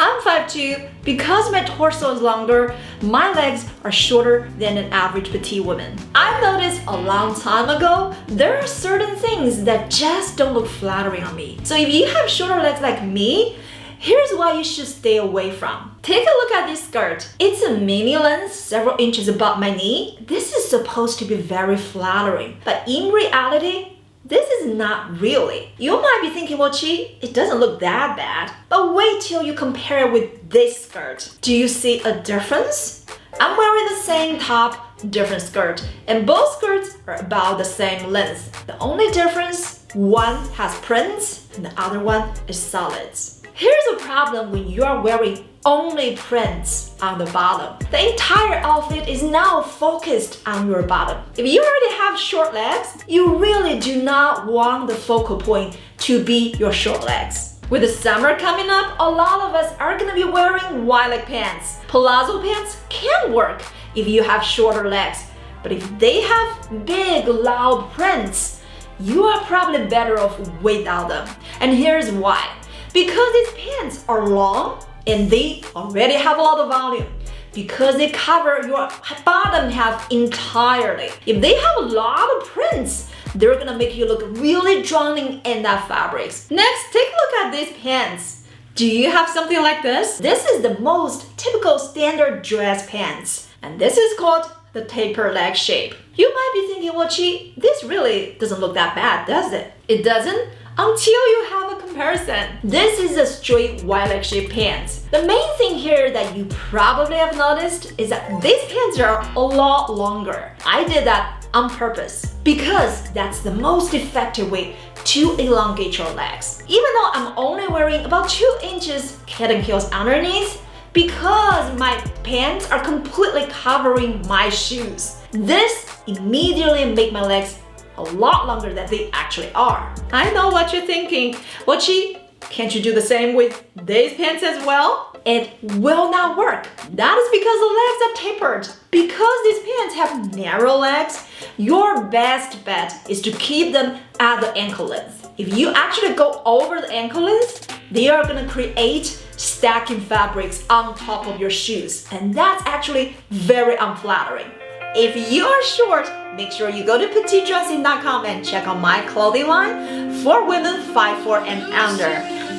I'm 5'2". Because my torso is longer, my legs are shorter than an average petite woman. I've noticed a long time ago, there are certain things that just don't look flattering on me. So if you have shorter legs like me, here's what you should stay away from. Take a look at this skirt. It's a mini length, several inches above my knee. This is supposed to be very flattering, but in reality, this is not really. You might be thinking, well, Chi, it doesn't look that bad. But wait till you compare it with this skirt. Do you see a difference? I'm wearing the same top, different skirt, and both skirts are about the same length. The only difference, one has prints and the other one is solids. Here's a problem when you are wearing only prints on the bottom. The entire outfit is now focused on your bottom. If you already have short legs, you really do not want the focal point to be your short legs. With the summer coming up, a lot of us are gonna be wearing wide leg pants. Palazzo pants can work if you have shorter legs, but if they have big, loud prints, you are probably better off without them. And here's why. Because these pants are long and they already have a lot of volume. Because they cover your bottom half entirely. If they have a lot of prints, they're gonna make you look really drowning in that fabrics. Next, take a look at these pants. Do you have something like this? This is the most typical standard dress pants. And this is called the tapered leg shape. You might be thinking, well, Chi, this really doesn't look that bad, does it? It doesn't? Until you have a comparison. This is a straight wide leg shape pants. The main thing here that you probably have noticed is that these pants are a lot longer. I did that on purpose because that's the most effective way to elongate your legs. Even though I'm only wearing about 2 inches kitten heels underneath, because my pants are completely covering my shoes. This immediately makes my legs a lot longer than they actually are. I know what you're thinking. Well, Chi, can't you do the same with these pants as well? It will not work. That is because the legs are tapered. Because these pants have narrow legs, your best bet is to keep them at the ankle length. If you actually go over the ankle length, they are gonna create stacking fabrics on top of your shoes. And that's actually very unflattering. If you are short, make sure you go to petitedressing.com and check out my clothing line for women 5'4" and under.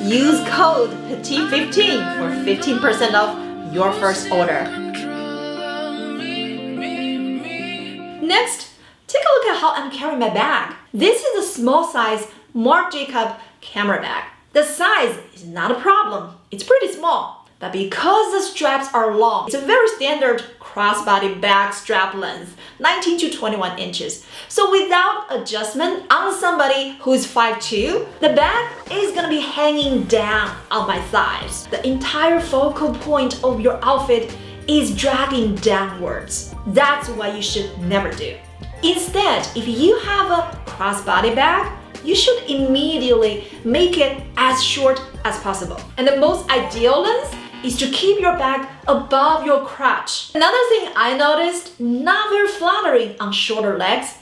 Use code PETITE15 for 15% off your first order. Next, take a look at how I'm carrying my bag. This is a small size Marc Jacob camera bag. The size is not a problem. It's pretty small. But because the straps are long, it's a very standard crossbody bag strap length, 19 to 21 inches. So without adjustment on somebody who's 5'2", the bag is gonna be hanging down on my thighs. The entire focal point of your outfit is dragging downwards. That's what you should never do. Instead, if you have a crossbody bag, you should immediately make it as short as possible. And the most ideal length is to keep your bag above your crotch. Another thing I noticed, not very flattering on shorter legs,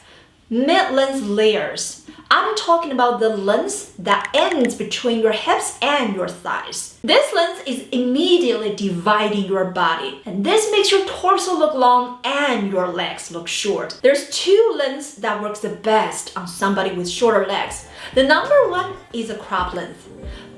mid-length layers. I'm talking about the length that ends between your hips and your thighs. This length is immediately dividing your body, and this makes your torso look long and your legs look short. There's 2 lengths that works the best on somebody with shorter legs. The number 1 is a crop length.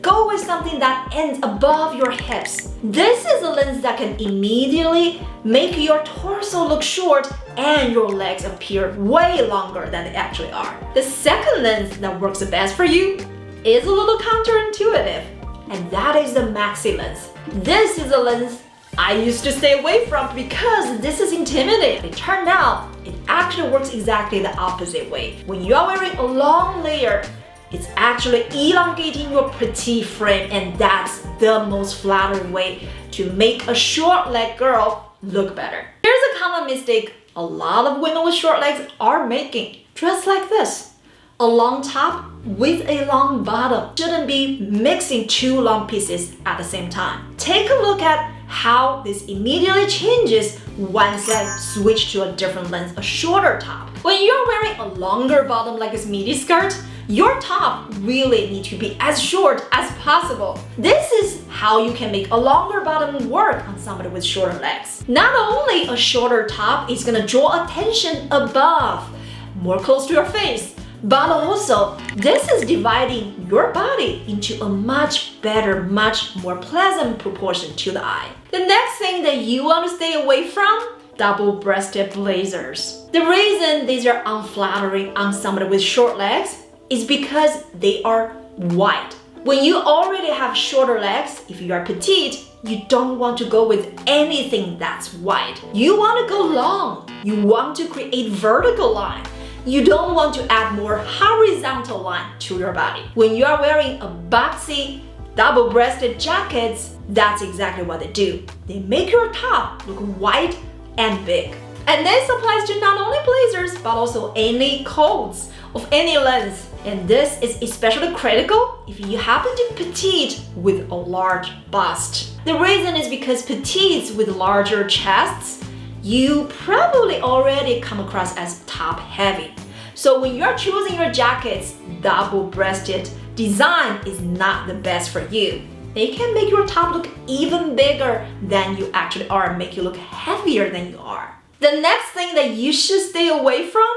Go with something that ends above your hips. This is a length that can immediately make your torso look short and your legs appear way longer than they actually are. The second length that works the best for you is a little counterintuitive, and that is the maxi length. This is a length I used to stay away from because this is intimidating. It turned out it actually works exactly the opposite way. When you are wearing a long layer, it's actually elongating your petite frame, and that's the most flattering way to make a short leg girl look better. Here's a common mistake a lot of women with short legs are making. Dress like this. A long top with a long bottom. Shouldn't be mixing 2 long pieces at the same time. Take a look at how this immediately changes once I switch to a different length, a shorter top. When you're wearing a longer bottom like this midi skirt, your top really needs to be as short as possible. This is how you can make a longer bottom work on somebody with shorter legs. Not only a shorter top is gonna draw attention above, more close to your face, but also this is dividing your body into a much better, much more pleasant proportion to the eye. The next thing that you want to stay away from, double-breasted blazers. The reason these are unflattering on somebody with short legs is because they are wide. When you already have shorter legs, if you are petite, you don't want to go with anything that's wide. You want to go long. You want to create vertical line. You don't want to add more horizontal line to your body. When you are wearing a boxy, double-breasted jackets, that's exactly what they do. They make your top look wide and big. And this applies to not only blazers, but also any coats of any length. And this is especially critical if you happen to be petite with a large bust. The reason is because petites with larger chests, you probably already come across as top heavy. So when you're choosing your jackets, double-breasted design is not the best for you. They can make your top look even bigger than you actually are and make you look heavier than you are. The next thing that you should stay away from,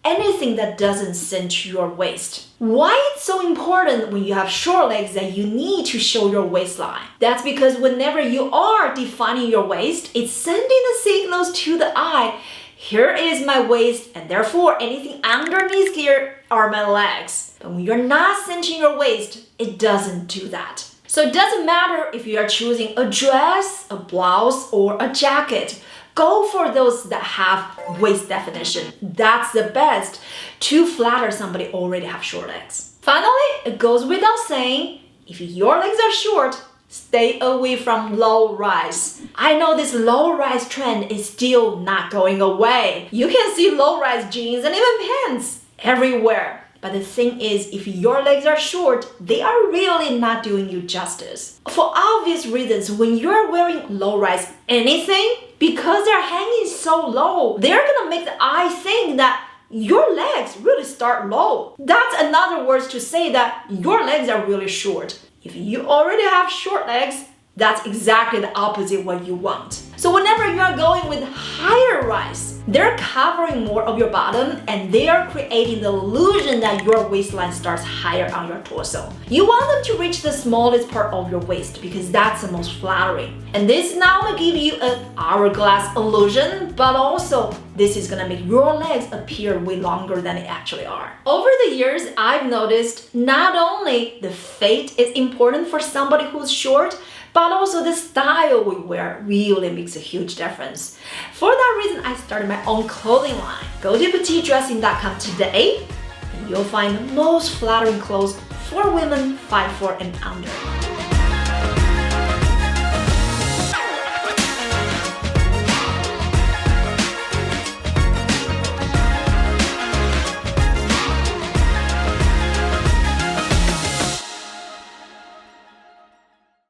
anything that doesn't cinch your waist. Why it's so important when you have short legs that you need to show your waistline? That's because whenever you are defining your waist, it's sending the signals to the eye. Here is my waist, and therefore anything underneath here are my legs. But when you're not cinching your waist, it doesn't do that. So it doesn't matter if you are choosing a dress, a blouse, or a jacket. Go for those that have waist definition. That's the best to flatter somebody already have short legs. Finally, it goes without saying, if your legs are short, stay away from low rise. I know this low rise trend is still not going away. You can see low rise jeans and even pants everywhere. But the thing is, if your legs are short, they are really not doing you justice. For obvious reasons, when you're wearing low-rise anything, because they're hanging so low, they're gonna make the eye think that your legs really start low. That's another words to say that your legs are really short. If you already have short legs, that's exactly the opposite what you want. So whenever you are going with higher rise, they're covering more of your bottom and they are creating the illusion that your waistline starts higher on your torso. You want them to reach the smallest part of your waist because that's the most flattering. And this is not gonna give you an hourglass illusion, but also this is gonna make your legs appear way longer than they actually are. Over the years, I've noticed not only the fit is important for somebody who's short, but also the style we wear really makes a huge difference. For that reason, I started my own clothing line. Go to petitedressing.com today and you'll find the most flattering clothes for women 5'4" and under.